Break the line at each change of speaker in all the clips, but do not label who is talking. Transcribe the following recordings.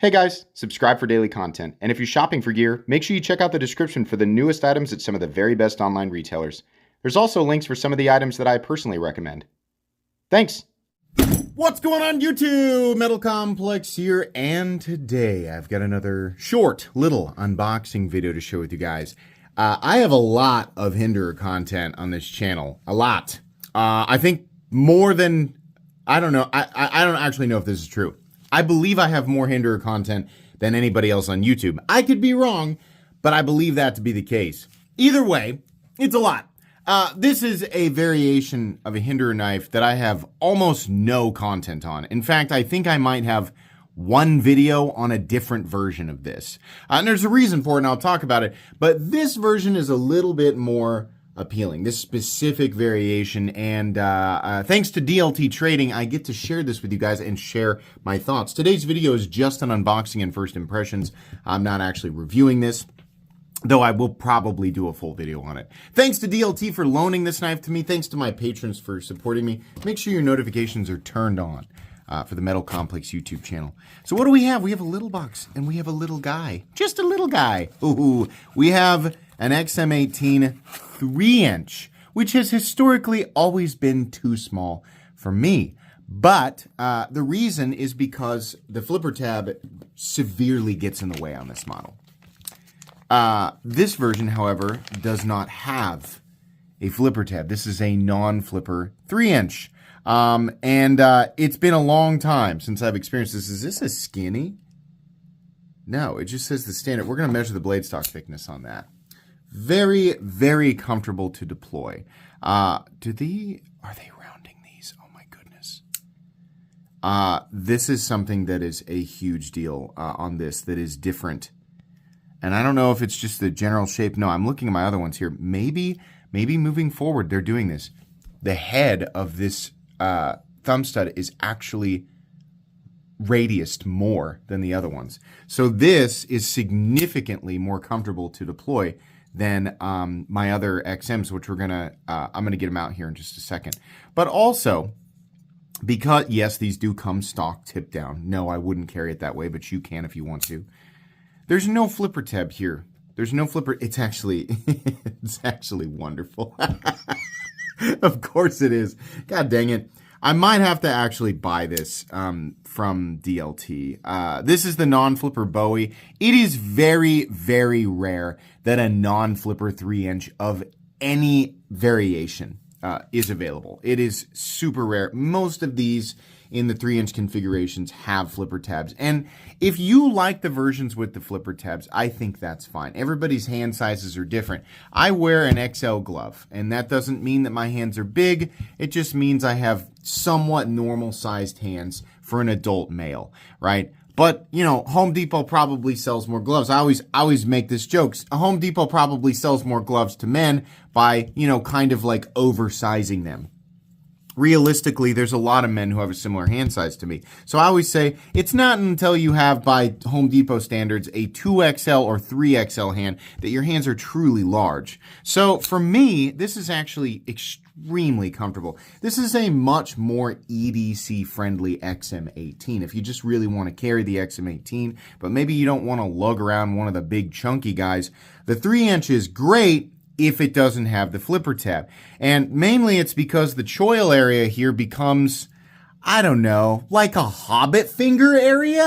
Hey guys, subscribe for daily content, and if you're shopping for gear, make sure you check out the description for the newest items at some of the very best online retailers. There's also links for some of the items that I personally recommend. Thanks!
What's going on YouTube? Metal Complex here, and today I've got another short little unboxing video to share with you guys. I have a lot of Hinderer content on this channel. A lot. I think more than, I don't know, I don't actually know if this is true. I believe I have more Hinderer content than anybody else on YouTube. I could be wrong, but I believe that to be the case. Either way, it's a lot. This is a variation of a Hinderer knife that I have almost no content on. In fact, I think I might have one video on a different version of this. And there's a reason for it, and I'll talk about it. But this version is a little bit more appealing, this specific variation, and thanks to DLT Trading, I get to share this with you guys and share my thoughts. Today's video is just an unboxing and first impressions. I'm not actually reviewing this, though I will probably do a full video on it. Thanks to DLT for loaning this knife to me. Thanks to my patrons for supporting me. Make sure your notifications are turned on for the Metal Complex YouTube channel. So what do we have? We have a little box, and we have a little guy. Just a little guy. Ooh, we have an XM18 3-inch, which has historically always been too small for me. But the reason is because the flipper tab severely gets in the way on this model. This version, however, does not have a flipper tab. This is a non-flipper 3-inch. And it's been a long time since I've experienced this. Is this a skinny? No, it just says the standard. We're going to measure the blade stock thickness on that. Very, very comfortable to deploy. Are they rounding these? Oh my goodness. This is something that is a huge deal on this that is different. And I don't know if it's just the general shape. No, I'm looking at my other ones here. Maybe moving forward, they're doing this. The head of this thumb stud is actually radiused more than the other ones. So this is significantly more comfortable to deploy than my other XMs, which I'm gonna get them out here in just a second. But also, because, yes, these do come stock tip down. No, I wouldn't carry it that way, but you can if you want to. There's no flipper tab here. There's no flipper. It's actually, it's actually wonderful. Of course it is. God dang it. I might have to actually buy this from DLT. This is the non-flipper Bowie. It is very, very rare that a non-flipper 3-inch of any variation is available. It is super rare. Most of these in the 3-inch configurations have flipper tabs. And if you like the versions with the flipper tabs, I think that's fine. Everybody's hand sizes are different. I wear an XL glove, and that doesn't mean that my hands are big. It just means I have somewhat normal sized hands for an adult male, right? But, you know, Home Depot probably sells more gloves. I always make this joke. Home Depot probably sells more gloves to men by, you know, kind of like oversizing them. Realistically, there's a lot of men who have a similar hand size to me. So I always say, it's not until you have, by Home Depot standards, a 2XL or 3XL hand that your hands are truly large. So for me, this is actually extremely comfortable. This is a much more EDC-friendly XM18. If you just really want to carry the XM18, but maybe you don't want to lug around one of the big chunky guys, the 3-inch is great if it doesn't have the flipper tab. And mainly it's because the choil area here becomes, I don't know, like a hobbit finger area.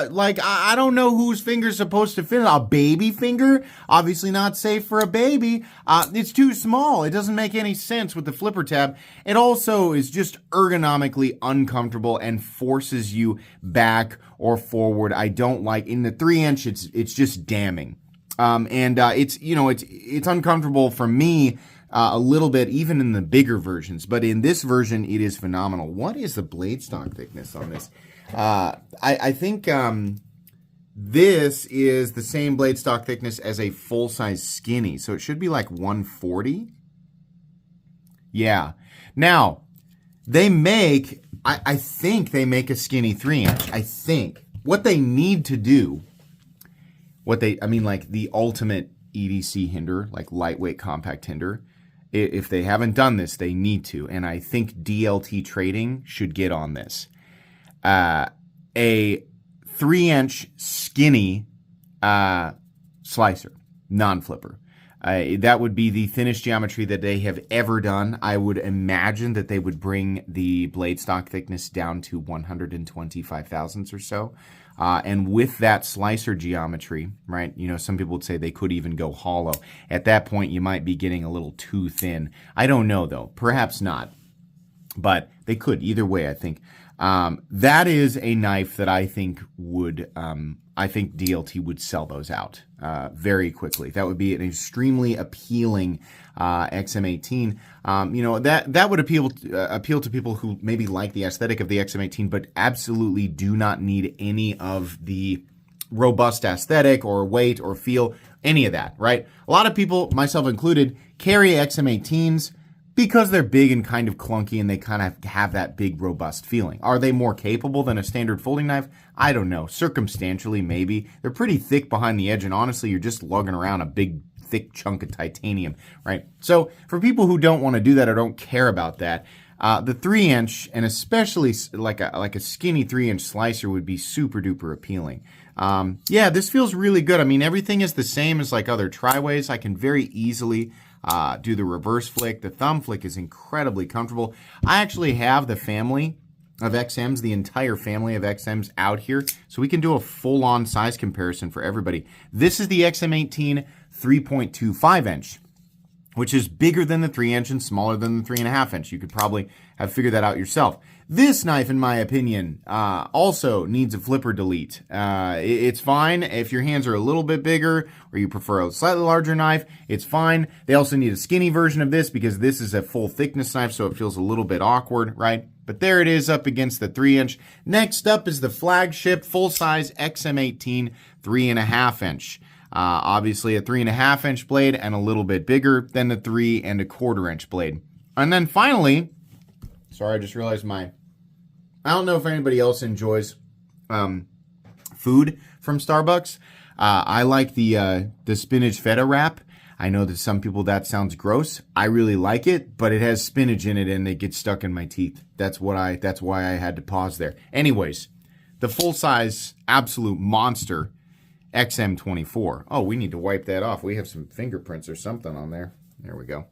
Like, I don't know whose finger's supposed to fit it. A baby finger? Obviously not safe for a baby. It's too small. It doesn't make any sense with the flipper tab. It also is just ergonomically uncomfortable and forces you back or forward. I don't like, in the 3-inch, it's just damning. It's, you know, it's uncomfortable for me a little bit, even in the bigger versions. But in this version, it is phenomenal. What is the blade stock thickness on this? I think this is the same blade stock thickness as a full-size skinny. So it should be like 140. Yeah. Now, they make, I think they make a skinny 3-inch. I think. What they need to do, like the ultimate EDC Hinderer, like lightweight compact Hinderer, if they haven't done this, they need to. And I think DLT Trading should get on this. A 3-inch skinny slicer, non-flipper. That would be the thinnest geometry that they have ever done. I would imagine that they would bring the blade stock thickness down to 125 thousandths or so. And with that slicer geometry, right, you know, some people would say they could even go hollow. At that point, you might be getting a little too thin. I don't know, though. Perhaps not. But they could. Either way, I think. That is a knife that I think would... I think DLT would sell those out very quickly. That would be an extremely appealing XM18. You know, that would appeal to people who maybe like the aesthetic of the XM18, but absolutely do not need any of the robust aesthetic or weight or feel, any of that, right? A lot of people, myself included, carry XM18s because they're big and kind of clunky and they kind of have that big, robust feeling. Are they more capable than a standard folding knife? I don't know. Circumstantially, maybe. They're pretty thick behind the edge, and honestly, you're just lugging around a big, thick chunk of titanium, right? So for people who don't want to do that or don't care about that, the 3-inch, and especially like a skinny 3-inch slicer, would be super duper appealing. Yeah, this feels really good. I mean, everything is the same as like other tri-ways. I can very easily do the reverse flick. The thumb flick is incredibly comfortable. I actually have the family of XMs, the entire family of XMs out here, so we can do a full-on size comparison for everybody. This is the XM18 3.25 inch, which is bigger than the 3-inch and smaller than the 3.5 inch. You could probably have figured that out yourself. This knife, in my opinion, also needs a flipper delete. It's fine if your hands are a little bit bigger or you prefer a slightly larger knife. It's fine. They also need a skinny version of this because this is a full thickness knife, so it feels a little bit awkward, right? But there it is up against the 3-inch. Next up is the flagship full-size XM18 3.5 inch. Obviously a 3.5 inch blade and a little bit bigger than the 3.25 inch blade. And then finally, sorry, I just realized I don't know if anybody else enjoys food from Starbucks. I like the spinach feta wrap. I know that some people that sounds gross. I really like it, but it has spinach in it and it gets stuck in my teeth. That's why I had to pause there. Anyways, the full-size absolute monster XM24. Oh, we need to wipe that off. We have some fingerprints or something on there. There we go.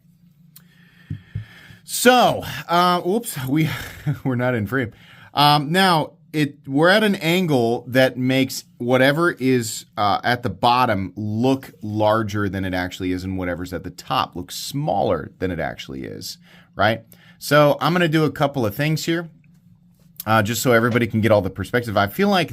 So, oops, we're not in frame. Now, we're at an angle that makes whatever is at the bottom look larger than it actually is, and whatever's at the top look smaller than it actually is, right? So I'm going to do a couple of things here, just so everybody can get all the perspective. I feel like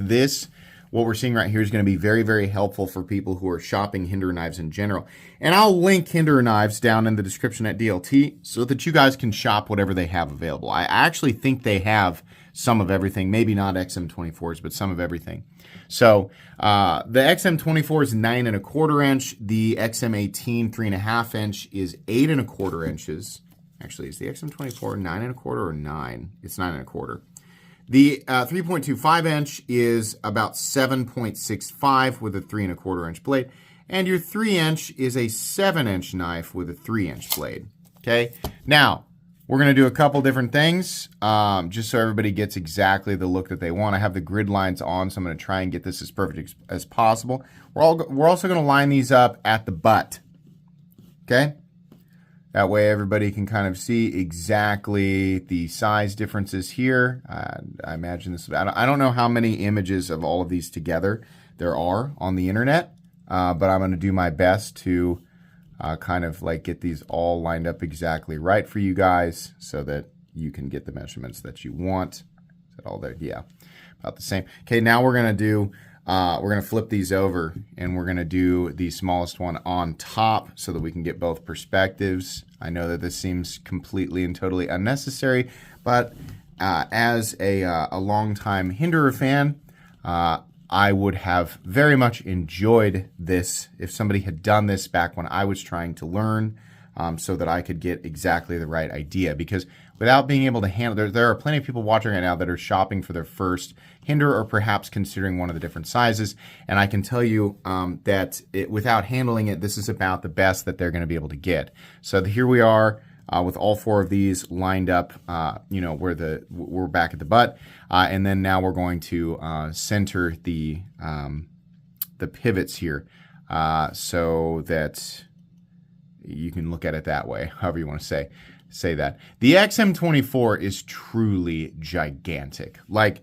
what we're seeing right here is going to be very, very helpful for people who are shopping Hinderer knives in general. And I'll link Hinderer knives down in the description at DLT so that you guys can shop whatever they have available. I actually think they have some of everything, maybe not XM24s, but some of everything. So the XM24 is 9.25 inch. The XM18 3.5 inch is 8.25 inches. Actually, is the XM24 9.25 or 9? It's 9.25. The 3.25 inch is about 7.65 with a 3.25 inch blade. And your 3-inch is a 7-inch knife with a 3-inch blade. Okay. Now, we're going to do a couple different things just so everybody gets exactly the look that they want. I have the grid lines on, so I'm going to try and get this as perfect as possible. We're also going to line these up at the butt. Okay. That way everybody can kind of see exactly the size differences here. I imagine this, I don't know how many images of all of these together there are on the internet, but I'm going to do my best to kind of like get these all lined up exactly right for you guys so that you can get the measurements that you want. Is that all there? Yeah, about the same. Okay, now we're going to do, we're going to flip these over and we're going to do the smallest one on top so that we can get both perspectives. I know that this seems completely and totally unnecessary, but as a longtime Hinderer fan, I would have very much enjoyed this if somebody had done this back when I was trying to learn so that I could get exactly the right idea. Because without being able to handle, there are plenty of people watching right now that are shopping for their first Hinderer or perhaps considering one of the different sizes. And I can tell you that without handling it, this is about the best that they're going to be able to get. So here we are. with all 4 of these lined up, where we're back at the butt. And then now we're going to center the pivots here so that you can look at it that way, however you want to say that. The XM24 is truly gigantic. Like,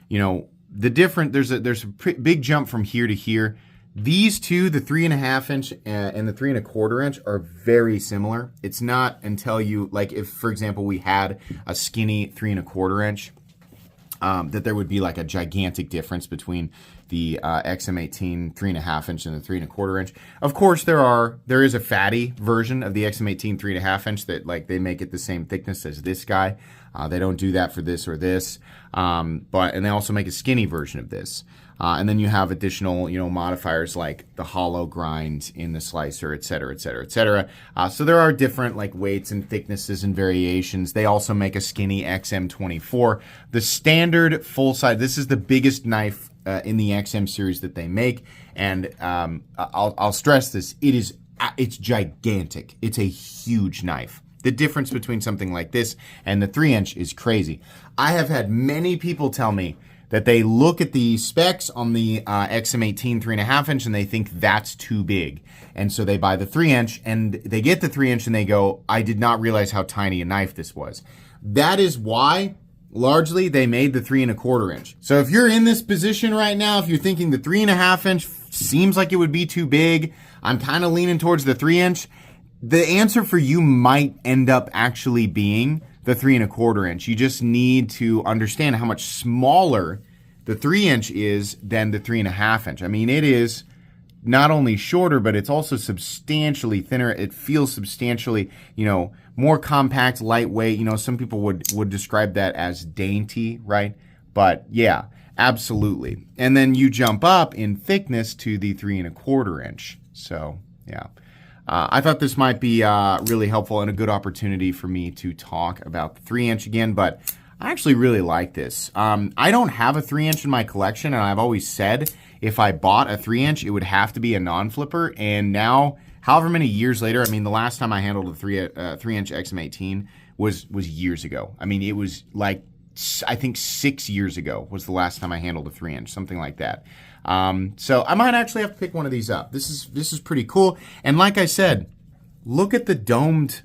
there's a big jump from here to here. These two, the 3.5 inch and the 3.25 inch, are very similar. It's not until you, like, if, for example, we had a skinny 3.25 inch, that there would be like a gigantic difference between the XM18 3.5 inch and the 3.25 inch. Of course, there is a fatty version of the XM18 3.5 inch that, like, they make it the same thickness as this guy. They don't do that for this or this, and they also make a skinny version of this. And then you have additional, modifiers like the hollow grind in the slicer, et cetera, et cetera, et cetera. So there are different, like, weights and thicknesses and variations. They also make a skinny XM24. The standard full size, this is the biggest knife in the XM series that they make. And I'll stress this, it's gigantic. It's a huge knife. The difference between something like this and the 3-inch is crazy. I have had many people tell me that they look at the specs on the XM18 3.5 inch and they think that's too big. And so they buy the 3-inch and they get the 3-inch and they go, I did not realize how tiny a knife this was. That is why, largely, they made the 3.25 inch. So if you're in this position right now, if you're thinking the 3.5 inch seems like it would be too big, I'm kind of leaning towards the 3-inch, the answer for you might end up actually being the 3.25 inch. You just need to understand how much smaller the 3-inch is than the 3.5 inch. I mean, it is not only shorter, but it's also substantially thinner. It feels substantially, more compact, lightweight. Some people would describe that as dainty, right? But yeah, absolutely. And then you jump up in thickness to the 3.25 inch. So yeah. I thought this might be really helpful and a good opportunity for me to talk about the 3-inch again, but I actually really like this. I don't have a 3-inch in my collection, and I've always said if I bought a 3-inch, it would have to be a non-flipper, and now, however many years later, I mean, the last time I handled a 3-inch XM18 was years ago. I mean, it was like, I think 6 years ago was the last time I handled a 3-inch, something like that. So I might actually have to pick one of these up. This is pretty cool. And like I said, look at the domed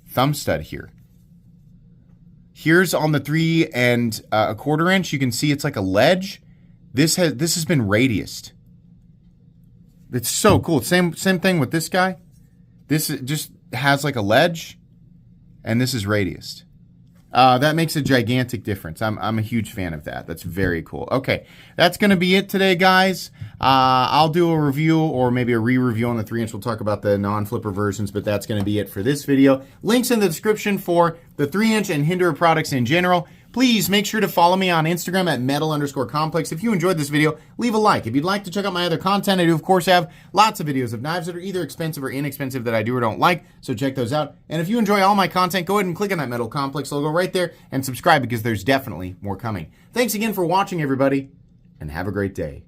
thumb stud here. Here's on the 3.25 inch. You can see it's like a ledge. This has been radiused. It's so cool. Same thing with this guy. This just has like a ledge, and this is radiused. That makes a gigantic difference. I'm a huge fan of that. That's very cool. Okay, that's going to be it today, guys. I'll do a review or maybe a re-review on the 3-inch. We'll talk about the non-flipper versions, but that's going to be it for this video. Links in the description for the 3-inch and Hinderer products in general. Please make sure to follow me on Instagram at metal_complex. If you enjoyed this video, leave a like. If you'd like to check out my other content, I do, of course, have lots of videos of knives that are either expensive or inexpensive that I do or don't like, so check those out. And if you enjoy all my content, go ahead and click on that Metal Complex logo right there and subscribe because there's definitely more coming. Thanks again for watching, everybody, and have a great day.